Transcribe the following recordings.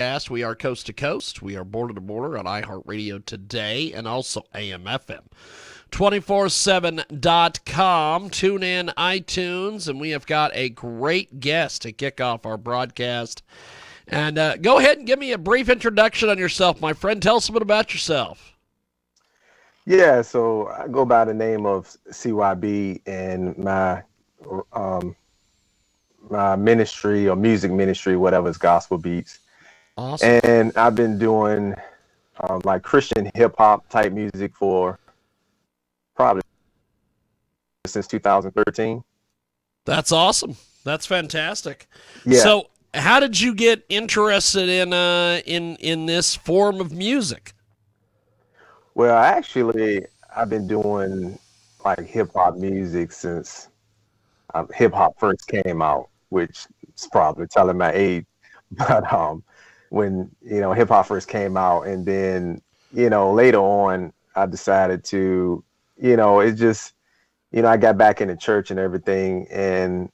We are coast to coast. We are border to border on iHeartRadio today and also AM/FM. 247.com. Tune in, iTunes, and we have got a great guest to kick off our broadcast. And go ahead and give me a brief introduction on yourself, my friend. Tell us a bit about yourself. Yeah, so I go by the name of CYB, and um, my ministry or music ministry, whatever, is Gospel Beats. Awesome. And I've been doing like Christian hip hop type music for probably since 2013. That's awesome. That's fantastic. Yeah. So, how did you get interested in this form of music? Well, actually, I've been doing like hip hop music since hip hop first came out, which is probably telling my age. But when hip hop first came out, and then later on, I decided to, it just, I got back into church and everything, and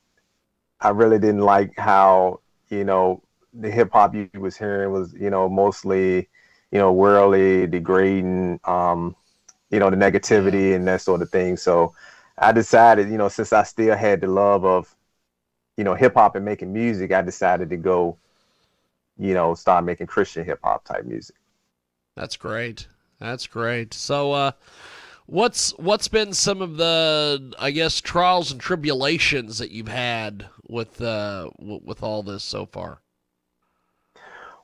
I really didn't like how the hip hop you was hearing was mostly worldly, degrading, the Yeah. negativity and that sort of thing. So I decided, since I still had the love of, hip hop and making music, I decided to go, start making Christian hip hop type music. That's great. That's great. So, what's been some of the, I guess, trials and tribulations that you've had with all this so far?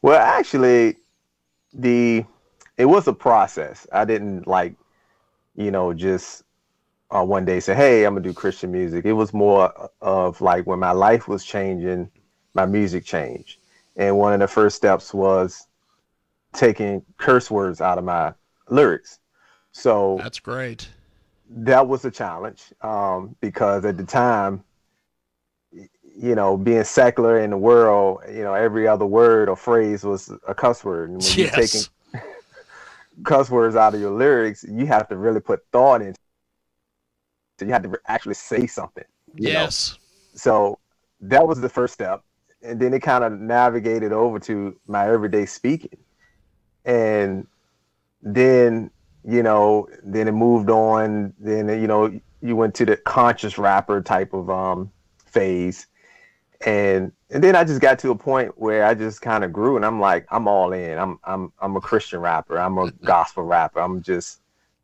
Well, actually, the it was a process. I didn't like, just one day say, "Hey, I'm gonna do Christian music." It was more of like when my life was changing, my music changed, and one of the first steps was taking curse words out of my lyrics. So That's great. that was a challenge because at the time, being secular in the world, every other word or phrase was a cuss word. And when you're taking Yes. cuss words out of your lyrics, you have to really put thought into it. You have to actually say something. Yes. So that was the first step. And then it kind of navigated over to my everyday speaking. And then, then it moved on. Then, you went to the conscious rapper type of phase. And then I just got to a point where I just kind of grew, and I'm like, I'm all in. I'm a Christian rapper. I'm a gospel rapper. I'm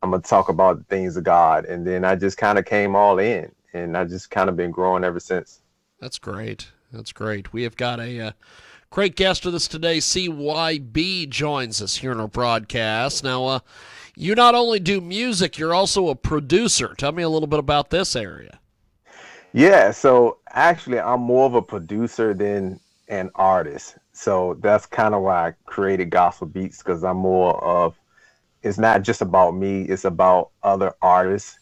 gonna talk about the things of God. And then I just kind of came all in, and I just kind of been growing ever since. That's great. That's great. We have got a great guest with us today. CYB joins us here in our broadcast. Now, you not only do music, you're also a producer. Tell me a little bit about this area. Yeah, so actually, I'm more of a producer than an artist. So that's kind of why I created Gospel Beats, because I'm more of, it's not just about me, it's about other artists,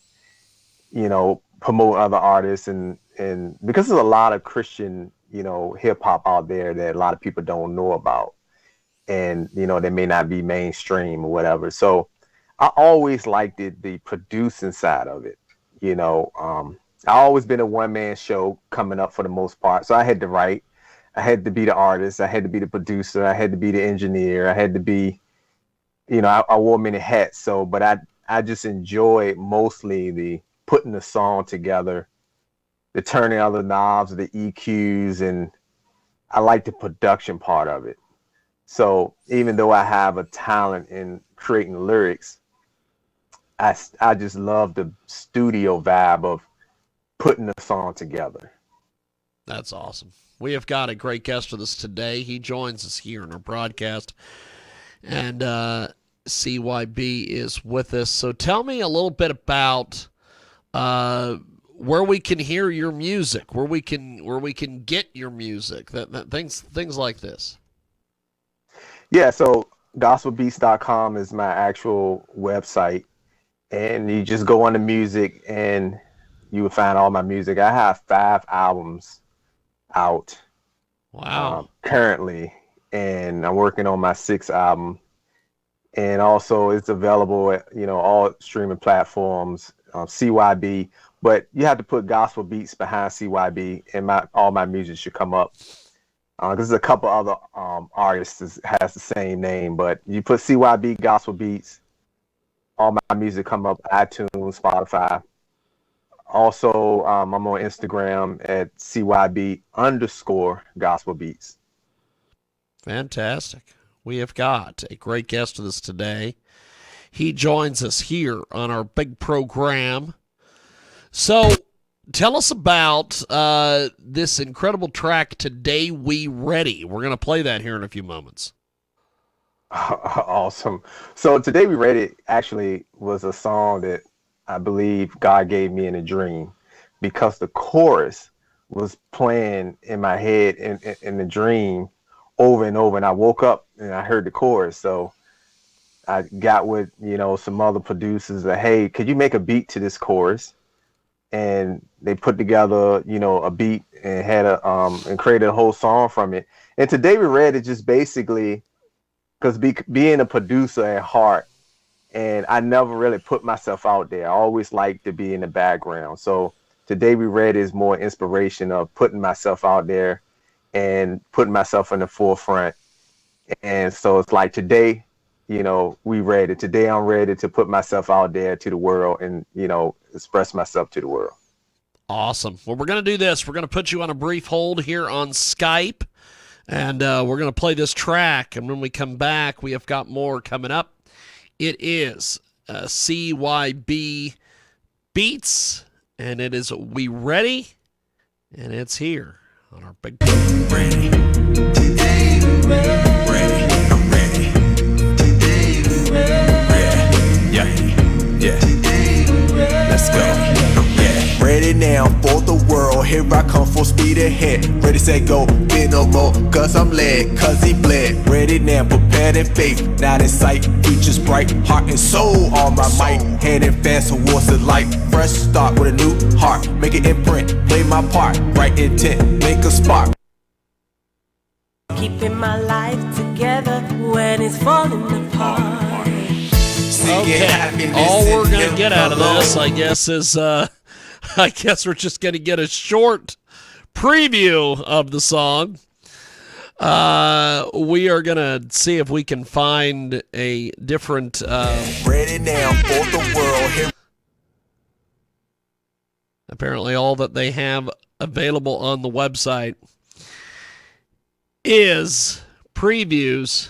promote other artists, and because there's a lot of Christian, hip hop out there that a lot of people don't know about, and they may not be mainstream or whatever. So I always liked the producing side of it. I always been a one man show coming up for the most part. So I had to write, I had to be the artist, I had to be the producer, I had to be the engineer, I had to be, I wore many hats. So, but I just enjoy mostly the putting the song together, the turning of the knobs, the EQs, and I like the production part of it. So even though I have a talent in creating lyrics, I just love the studio vibe of putting the song together. That's awesome. We have got a great guest with us today. He joins us here in our broadcast, and CYB is with us. So tell me a little bit about where we can hear your music, where we can get your music, that things like this. Yeah, so gospelbeats.com is my actual website, and you just go on the music and you will find all my music. I have 5 albums out Wow. currently, and I'm working on my sixth album. And also, it's available at all streaming platforms, CYB. But you have to put Gospel Beats behind CYB, and my all my music should come up. There's a couple other artists that has the same name, but you put CYB Gospel Beats, all my music come up iTunes, Spotify. Also, I'm on Instagram at CYB underscore Gospel Beats. Fantastic. We have got a great guest with us today. He joins us here on our big program. So tell us about this incredible track, Today We Ready. We're going to play that here in a few moments. Awesome. So Today We Ready actually was a song that I believe God gave me in a dream, because the chorus was playing in my head in the dream over and over. And I woke up and I heard the chorus. So I got with, some other producers that, hey, could you make a beat to this chorus? And they put together, a beat and had and created a whole song from it. And Today We Ready just basically, because being a producer at heart, and I never really put myself out there. I always like to be in the background. So Today We Read is more inspiration of putting myself out there and putting myself in the forefront. And so it's like today, we read it. Today I'm ready to put myself out there to the world and, express myself to the world. Awesome. Well, we're going to do this. We're going to put you on a brief hold here on Skype, and we're going to play this track. And when we come back, we have got more coming up. It is CYB Beats, and it is We Ready, and it's here on our big ready. Today we're ready. I'm ready. Today we're ready. Yeah. Let's go. Yeah. Ready now for the world. Here I come full speed ahead. Ready, set, go. Get no more. Cause I'm led. Cause he bled. Ready now, prepared in faith. Not in sight. Futures bright. Heart and soul on my mic. Heading fast towards the light. Fresh start with a new heart. Make an imprint. Play my part. Right intent. Make a spark. Keeping my life together when it's falling apart. Okay, all we're going to get out of this, I guess, is I guess we're just going to get a short preview of the song. We are going to see if we can find a different... Ready now for the world. Here. Apparently all that they have available on the website is previews.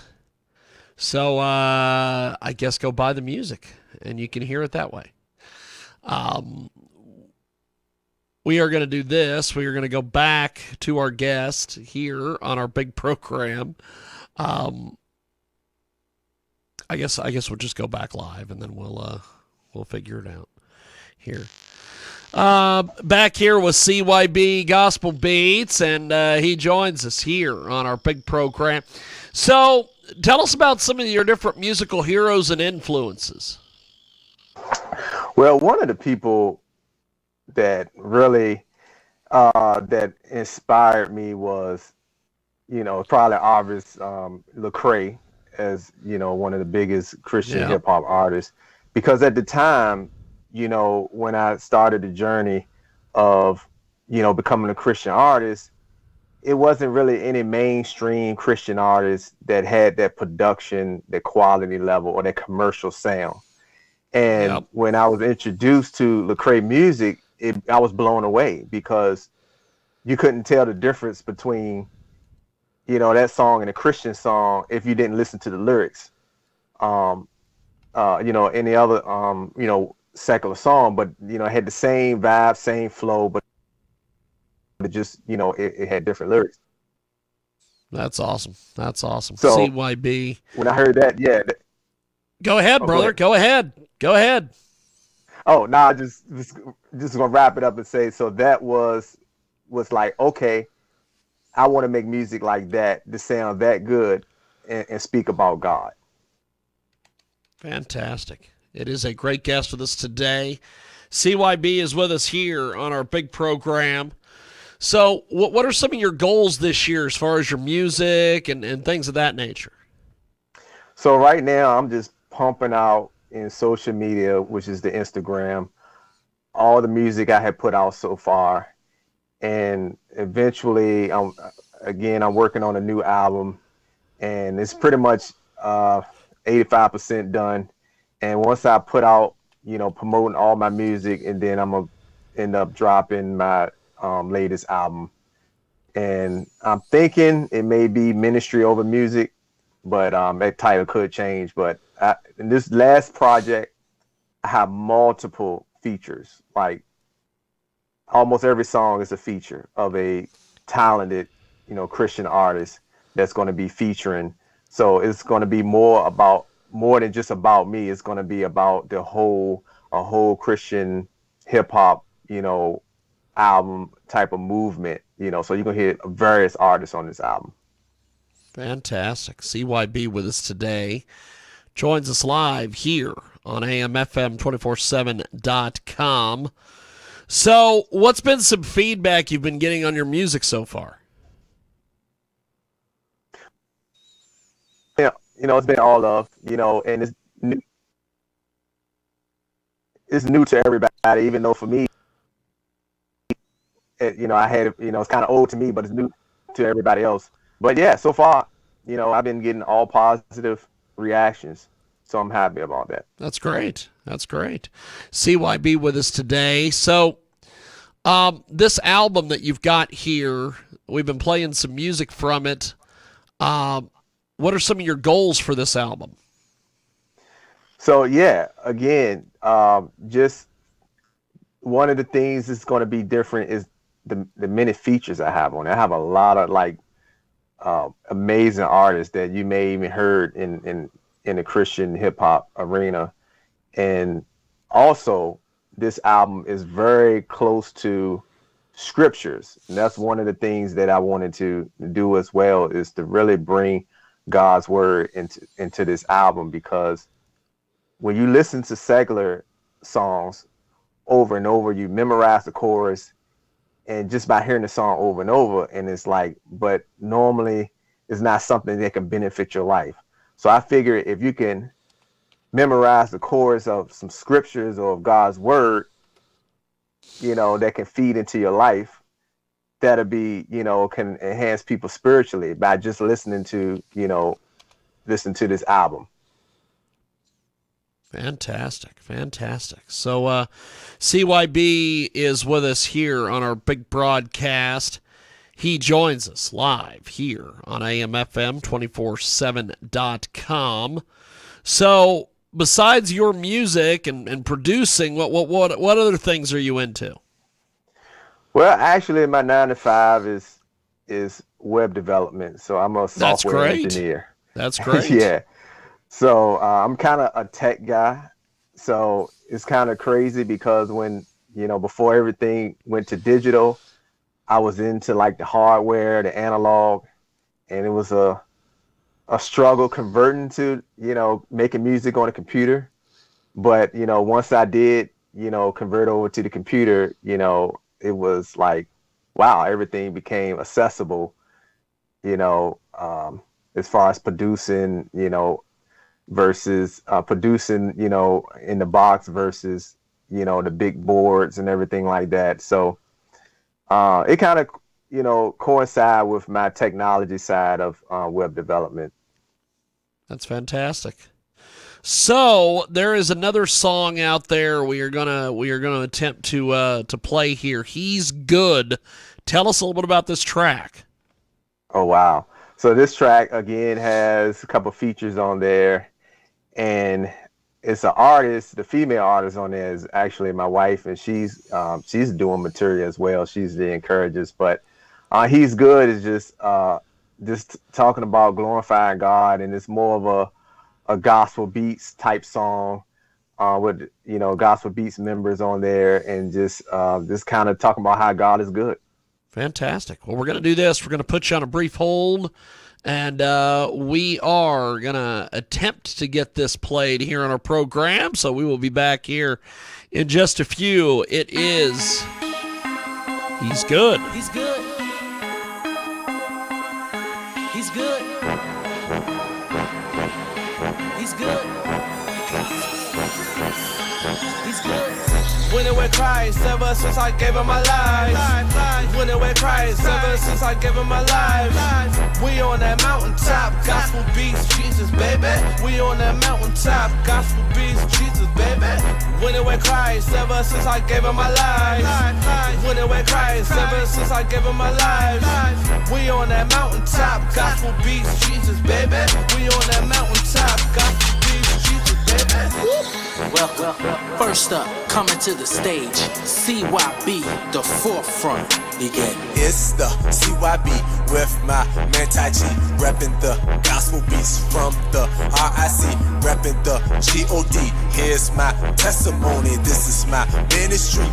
So I guess go buy the music, and you can hear it that way. We are going to do this. We are going to go back to our guest here on our big program. I guess we'll just go back live, and then we'll figure it out here. Back here with CYB Gospel Beats, and he joins us here on our big program. So tell us about some of your different musical heroes and influences. Well, one of the people that really that inspired me was, probably obvious, Lecrae, as one of the biggest Christian hip hop artists, because at the time, when I started the journey of, becoming a Christian artist, it wasn't really any mainstream Christian artists that had that production, that quality level, or that commercial sound. And when I was introduced to Lecrae music, I was blown away, because you couldn't tell the difference between, that song and a Christian song if you didn't listen to the lyrics. Any other, secular song, but, it had the same vibe, same flow, but it just, it had different lyrics. That's awesome. That's awesome. So, CYB. When I heard that, Go ahead, brother. Go ahead. Oh, no, I just gonna wrap it up and say, so that was like, okay, I want to make music like that, to sound that good and speak about God. Fantastic. It is a great guest with us today. CYB is with us here on our big program. So what are some of your goals this year as far as your music and things of that nature? So right now I'm just pumping out in social media, which is the Instagram, all the music I have put out so far. And eventually again, I'm working on a new album, and it's pretty much 85% done. And once I put out, promoting all my music, and then I'm gonna end up dropping my latest album. And I'm thinking it may be Ministry Over Music, but that title could change. But in this last project, I have multiple features. Like almost every song is a feature of a talented, Christian artist that's going to be featuring. So it's going to be more than just about me. It's going to be about a whole Christian hip hop, album type of movement. So you're going to hear various artists on this album. Fantastic. CYB with us today. Joins us live here on AMFM247.com. So, what's been some feedback you've been getting on your music so far? Yeah, it's been all love, and it's new to everybody, even though for me, I had, it's kind of old to me, but it's new to everybody else. But yeah, so far, I've been getting all positive reactions. So I'm happy about that. That's great. That's great. CYB with us today. So this album that you've got here, we've been playing some music from it. What are some of your goals for this album? So yeah, again, just one of the things that's going to be different is the many features I have on it. I have a lot of amazing artists that you may even heard in the Christian hip hop arena. And also this album is very close to scriptures. And that's one of the things that I wanted to do as well, is to really bring God's word into this album, because when you listen to secular songs over and over, you memorize the chorus, and just by hearing the song over and over, and it's like, but normally it's not something that can benefit your life. So I figure if you can memorize the chorus of some scriptures or of God's word, that can feed into your life, that'll be, can enhance people spiritually by just listening to this album. Fantastic. Fantastic. So CYB is with us here on our big broadcast. He joins us live here on AMFM247.com. So besides your music and producing, what other things are you into? Well, actually, my 9 to 5 is web development. So I'm a software engineer. That's great. Yeah. So I'm kind of a tech guy. So it's kind of crazy because when, before everything went to digital, I was into like the hardware, the analog, and it was a struggle converting to, making music on a computer. But, once I did, convert over to the computer, it was like, wow, everything became accessible, as far as producing, versus producing, in the box versus, the big boards and everything like that. So it kind of, coincide with my technology side of web development. That's fantastic. So there is another song out there we are gonna attempt to play here. He's Good. Tell us a little bit about this track. Oh wow! So this track again has a couple features on there, and it's an artist. The female artist on there is actually my wife, and she's doing material as well. She's the encouragers, but He's Good is just talking about glorifying God, and it's more of a gospel beats type song with gospel beats members on there, and just kind of talking about how God is good. Fantastic. Well, we're going to do this. We're going to put you on a brief hold, and we are going to attempt to get this played here on our program, so we will be back here in just a few. It is He's Good. He's good. He's good. He's good. He's good. When it with Christ ever since I gave him my life. Winning with Christ ever since I gave him my life. We on that mountaintop, gospel beats, Jesus, baby. We on that mountaintop, gospel beats, Jesus, baby. Winning with Christ ever since I gave him my life. Winning with Christ ever since I gave him my life. We on that mountaintop, gospel beats, Jesus, baby. We on that mountaintop, gospel beats, Jesus, baby. Well, first up, coming to the stage, CYB, the forefront. You get it? It's the CYB with my man Tai G, reppin' the gospel beats from the RIC, reppin' the GOD. Here's my testimony, this is my ministry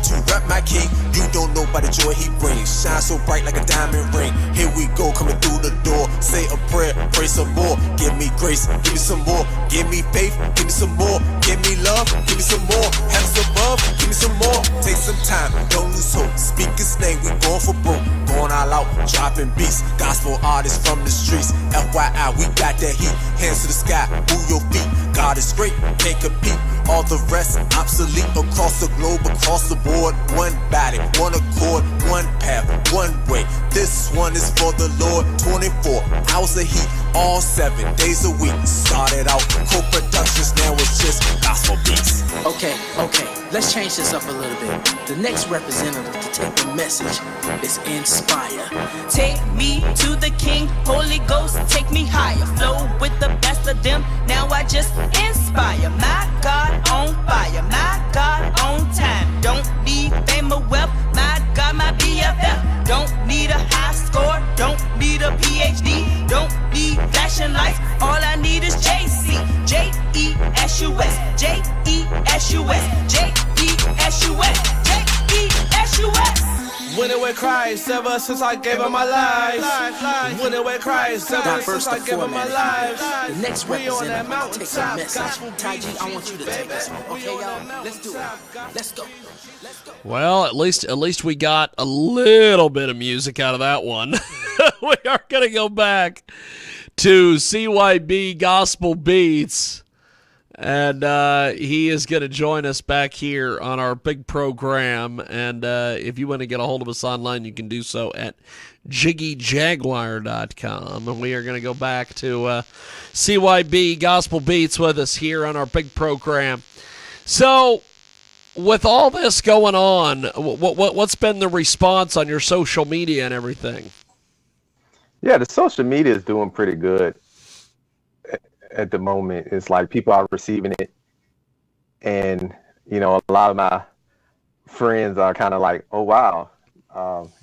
to rep my king. You don't know about the joy he brings, shine so bright like a diamond ring. Here we go, coming through the door, say a prayer, pray some more. Give me grace, give me some more. Give me faith, give me some more. Give me love, give me some more. Heavens above, give me some more. Take some time, don't lose hope. Speak his name, we going for broke. Going all out, dropping beats. Gospel artists from the streets. FYI, we got that heat. Hands to the sky, move your feet. God is great, can't compete. All the rest obsolete across the globe, across the board. One body, one accord, one path, one way. This one is for the Lord. 24 hours of heat, all 7 days a week. Started out co-productions, now it's just gospel beats. Okay, let's change this up a little bit. The next representative to take the message is Inspire. Take me to the King, Holy Ghost, take me higher. Flow with the best of them, now I just inspire. My God on fire, my God on time. Don't need fame or wealth, my God, my BFF. Don't need a high score, don't need a PhD, don't need flashing lights. All I need is JC, J-E-S-U-S, J-E-S-U-S, J-E-S-U-S, J-E-S-U-S. Winning with Christ ever since I gave him my life. Winning with Christ ever since I gave him my life. The next We on that representative to take the mountaintop, message. gospel Tai G, beats, I want you to take us home. Okay, y'all? Let's do it. Let's go. Well, at least we got a little bit of music out of that one. We are going to go back to CYB Gospel Beats, and he is going to join us back here on our big program. And if you want to get a hold of us online, you can do so at JiggyJaguar.com. And we are going to go back to CYB Gospel Beats with us here on our big program. So, with all this going on, what's been the response on your social media and everything? Yeah, the social media is doing pretty good at the moment. It's like people are receiving it, and a lot of my friends are kind of like, "Oh wow,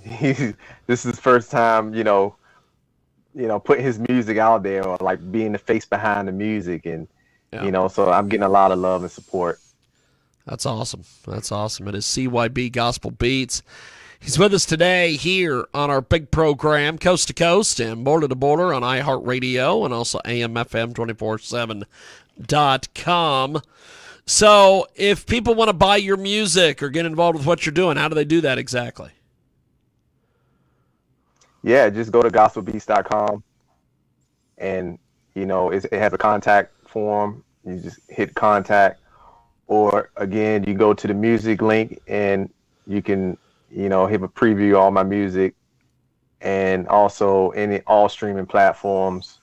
this is his first time, putting his music out there, or like being the face behind the music," and so I'm getting a lot of love and support. That's awesome. That's awesome. It is CYB Gospel Beats. He's with us today here on our big program, Coast to Coast and Border to Border on iHeartRadio and also AMFM247.com. So if people want to buy your music or get involved with what you're doing, how do they do that exactly? Yeah, just go to gospelbeats.com, and it has a contact form. You just hit contact. Or again, you go to the music link and you can, hit a preview of all my music, and also all streaming platforms.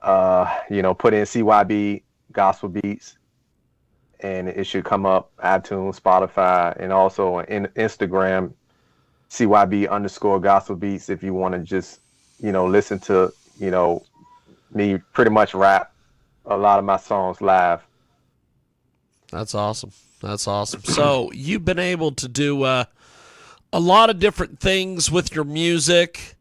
Put in CYB Gospel Beats, and it should come up iTunes, Spotify, and also in Instagram, CYB_Gospel Beats. If you want to just, listen to, me pretty much rap a lot of my songs live. That's awesome. That's awesome. So you've been able to do a lot of different things with your music.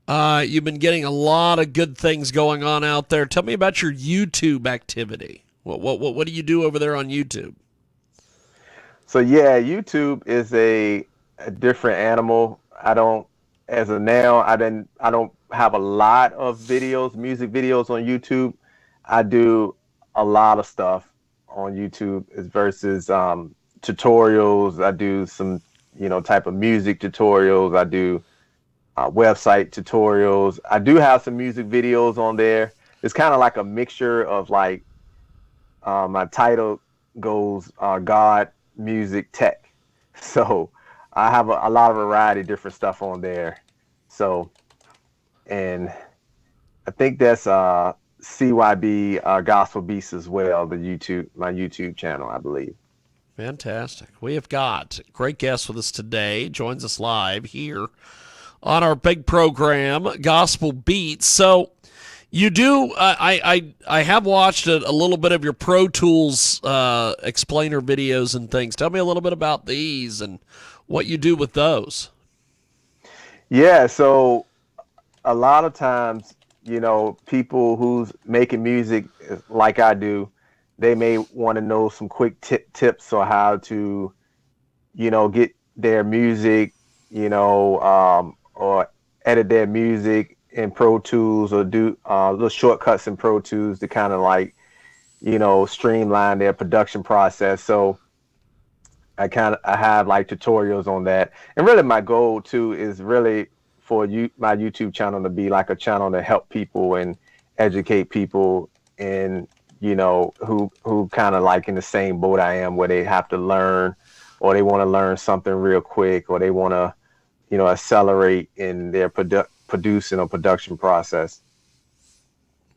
You've been getting a lot of good things going on out there. Tell me about your YouTube activity. What do you do over there on YouTube? So yeah, YouTube is a different animal. I don't have a lot of music videos on YouTube. I do a lot of stuff on YouTube versus tutorials. I do some type of music tutorials. I do website tutorials. I do have some music videos on there. It's kind of like a mixture of like my title goes God music tech. So I have a lot of variety, different stuff on there. So, and I think that's CYB Gospel Beats as well, my YouTube channel, I believe. Fantastic. We have got a great guest with us today. Joins us live here on our big program, Gospel Beats. So you do. I have watched a little bit of your Pro Tools explainer videos and things. Tell me a little bit about these and what you do with those. Yeah. So a lot of times, people who's making music like I do, they may want to know some quick tips on how to, get their music, or edit their music in Pro Tools, or do little shortcuts in Pro Tools to kind of like, streamline their production process. So I have like tutorials on that. And really my goal too is really for my YouTube channel to be like a channel to help people and educate people, and who kind of like in the same boat I am, where they have to learn, or they want to learn something real quick, or they want to accelerate in their producing or production process.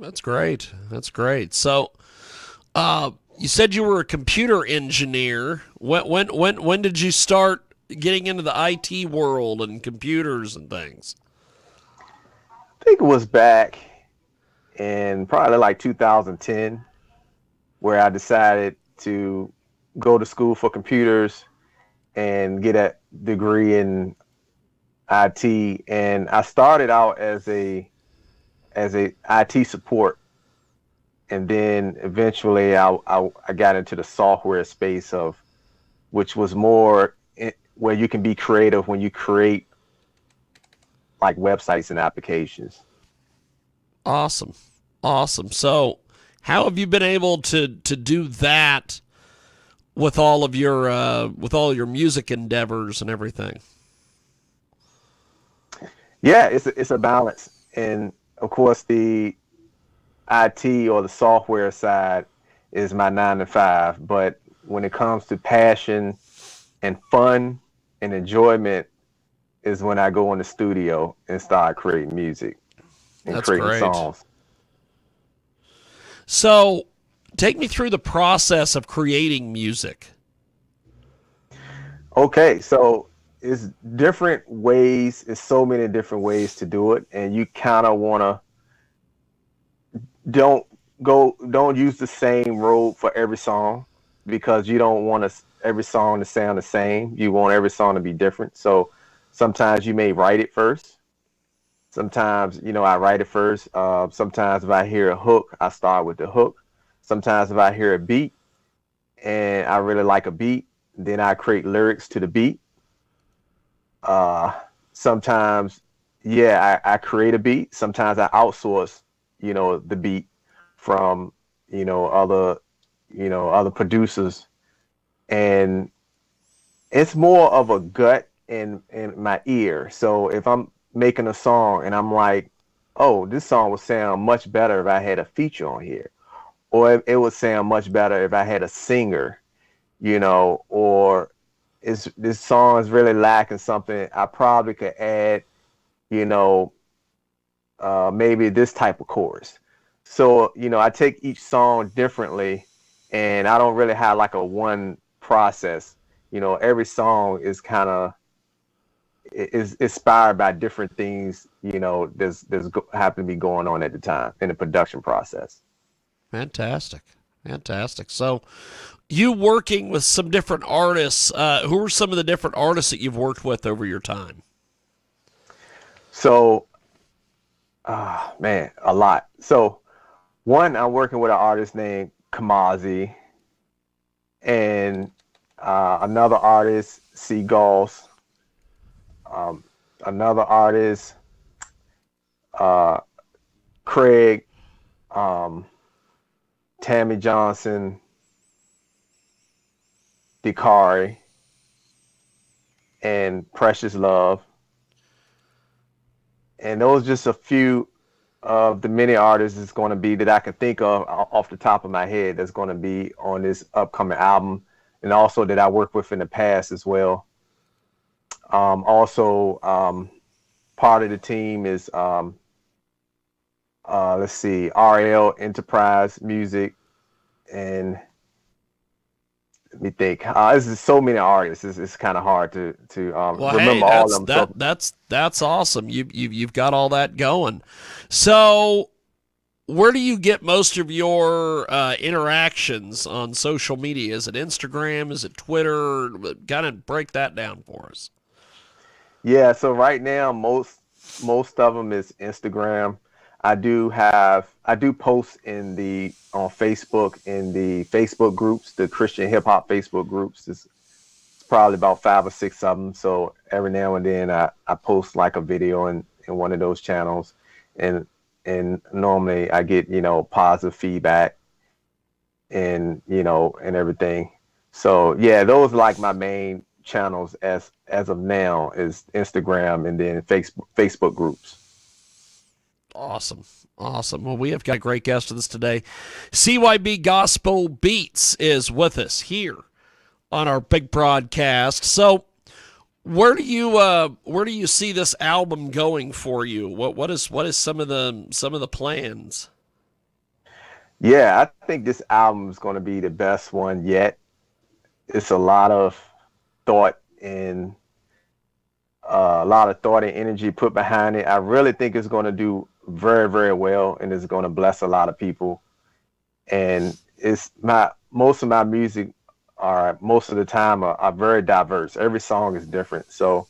That's great. That's great. So you said you were a computer engineer. When did you start getting into the IT world and computers and things? I think it was back in probably like 2010, where I decided to go to school for computers and get a degree in IT. And I started out as a IT support, and then eventually I got into the software space which was more where you can be creative when you create like websites and applications. Awesome. So how have you been able to do that with all of your music endeavors and everything? Yeah, it's a balance. And of course the IT or the software side is my 9 to 5, but when it comes to passion and fun and enjoyment is when I go in the studio and start creating music and That's creating great. songs. So take me through the process of creating music. Okay, so it's different ways. It's so many different ways to do it, and you kind of want to don't use the same road for every song, because you don't want every song to sound the same. You want every song to be different. So sometimes you may write it first. Sometimes, I write it first. Sometimes if I hear a hook, I start with the hook. Sometimes if I hear a beat and I really like a beat, then I create lyrics to the beat. Sometimes, I create a beat. Sometimes I outsource, the beat from, other producers. And it's more of a gut in my ear. So if I'm making a song and I'm like, oh, this song would sound much better if I had a feature on here, or it would sound much better if I had a singer, or this song is really lacking something, I probably could add, maybe this type of chorus. So, I take each song differently, and I don't really have like a one process. Every song is kind of is inspired by different things, there's happen to be going on at the time in the production process. Fantastic. So you working with some different artists, who are some of the different artists that you've worked with over your time? So, man, a lot. So one, I'm working with an artist named Kamazi, and another artist, Seagulls, another artist, Craig, Tammy Johnson, Dikari, and Precious Love. And those just a few of the many artists that's going to be that I can think of off the top of my head that's going to be on this upcoming album. and also that I worked with in the past as well. Also, part of the team is let's see, RL Enterprise Music, and let me think. There's so many artists. It's kind of hard to Well, hey, remember all of them. that's awesome. You've got all that going. So, where do you get most of your interactions on social media? Is it Instagram? Is it Twitter? Kind of break that down for us. Yeah, so right now most of them is Instagram. I do post on Facebook in the Facebook groups, the Christian hip hop Facebook groups. It's probably about 5 or 6 of them. So every now and then I post like a video in one of those channels, and normally I get, positive feedback and and everything. So yeah, those are like my main channels as of now is Instagram and then Facebook groups. Awesome. Well, we have got a great guest with us today. CYB Gospel Beats is with us here on our big broadcast. So, where do you see this album going for you? What is some of the plans? Yeah, I think this album is going to be the best one yet. It's a lot of thought and energy put behind it. I really think it's going to do very, very well, and it's going to bless a lot of people. And most of my music most of the time are very diverse. Every song is different. So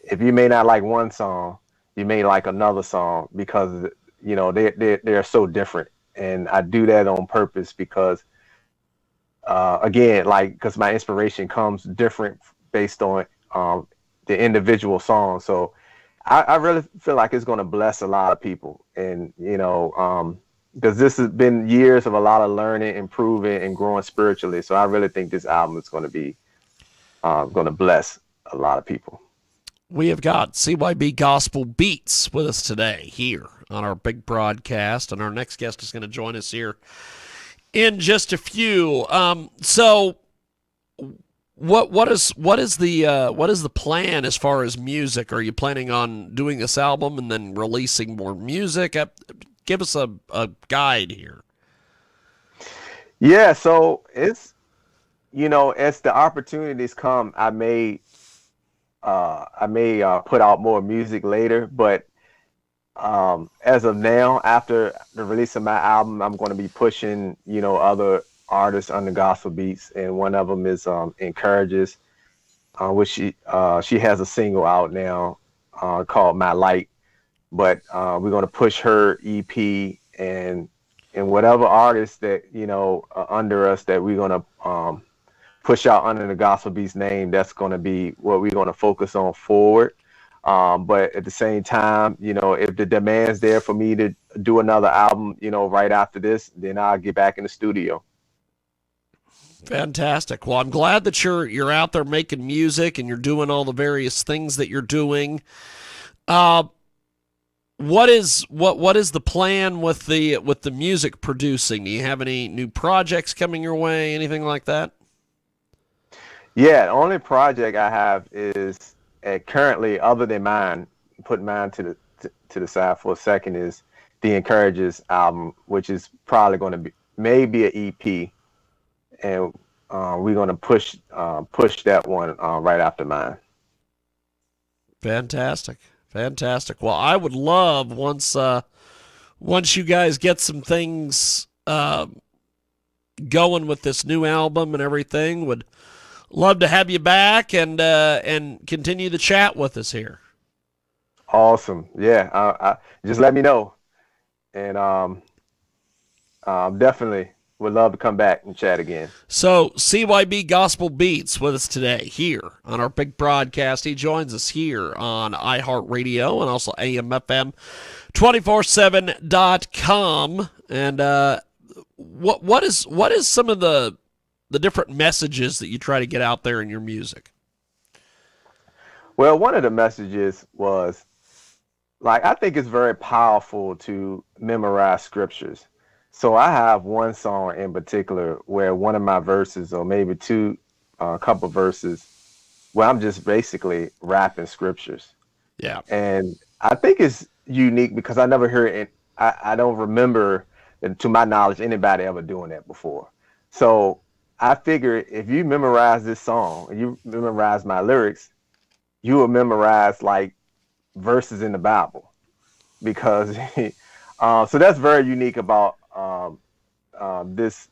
if you may not like one song, you may like another song because they're so different. And I do that on purpose because again, because my inspiration comes different based on the individual song. So I really feel like it's going to bless a lot of people, and because this has been years of a lot of learning, improving, and growing spiritually. So I really think this album is going to be going to bless a lot of people. We have got CYB Gospel Beats with us today here on our big broadcast, and our next guest is going to join us here in just a few. So what is the plan as far as music? Are you planning on doing this album and then releasing more music? Give us a guide here. Yeah, so it's as the opportunities come, I may put out more music later, but as of now, after the release of my album, I'm going to be pushing other artists under Gospel Beats, and one of them is Encourages, which she has a single out now called My Light. But we're going to push her EP and whatever artists that are under us that we're going to push out under the Gospel Beats name. That's going to be what we're going to focus on forward. But at the same time, if the demand's there for me to do another album, right after this, then I'll get back in the studio. Fantastic. Well, I'm glad that you're out there making music and you're doing all the various things that you're doing. What is the plan with the music producing? Do you have any new projects coming your way? Anything like that? Yeah, the only project I have is currently, other than mine, put mine to the side for a second, is the Encourages album, which is probably going to be maybe an EP, and we're going to push that one right after mine. Fantastic. Well, I would love once you guys get some things going with this new album and everything, would love to have you back and continue the chat with us here. Awesome. Yeah. I just let me know, and definitely would love to come back and chat again. So CYB Gospel Beats with us today here on our big broadcast. He joins us here on iHeartRadio and also AMFM 247.com. And what is some of the different messages that you try to get out there in your music? Well, one of the messages was, I think it's very powerful to memorize scriptures. So I have one song in particular where one of my verses, or maybe two, a couple verses, where I'm just basically rapping scriptures. Yeah. And I think it's unique because I never heard it. I don't remember, to my knowledge, anybody ever doing that before. So I figure if you memorize this song and you memorize my lyrics, you will memorize like verses in the Bible because so that's very unique about this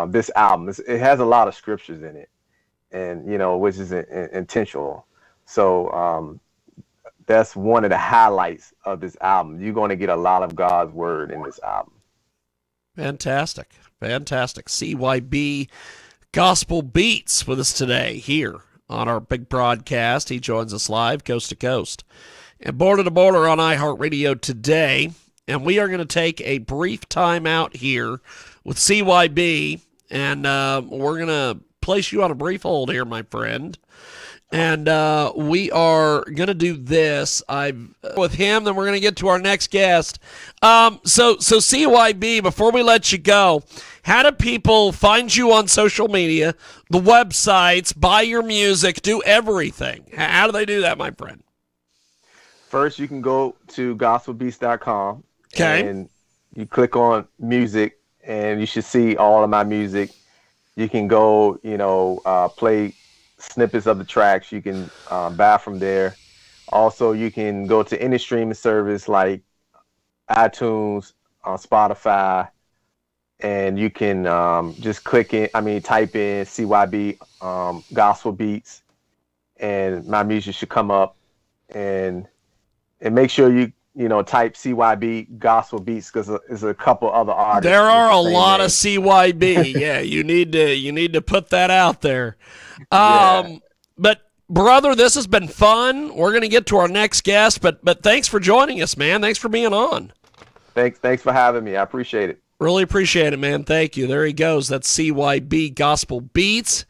this album. It has a lot of scriptures in it, and which is intentional. So that's one of the highlights of this album. You're going to get a lot of God's word in this album. Fantastic. Fantastic. CYB Gospel Beats with us today here on our big broadcast. He joins us live coast to coast and border to border on iHeartRadio today. And we are going to take a brief time out here with CYB, and we're going to place you on a brief hold here, my friend. And we are going to do this with him, then we're going to get to our next guest. So CYB, before we let you go, how do people find you on social media, the websites, buy your music, do everything? How do they do that, my friend? First, you can go to gospelbeats.com. Okay. And you click on music, and you should see all of my music. You can go, play snippets of the tracks. You can buy from there. Also, you can go to any streaming service like iTunes, Spotify, and you can just type in CYB Gospel Beats, and my music should come up. And make sure you type CYB Gospel Beats because there's a couple other artists. There are a lot name. of CYB. Yeah, you need to put that out there. But brother, this has been fun. We're going to get to our next guest, but thanks for joining us, man. Thanks for being on. Thanks for having me. I appreciate it. Really appreciate it, man. Thank you. There he goes. That's CYB Gospel Beats.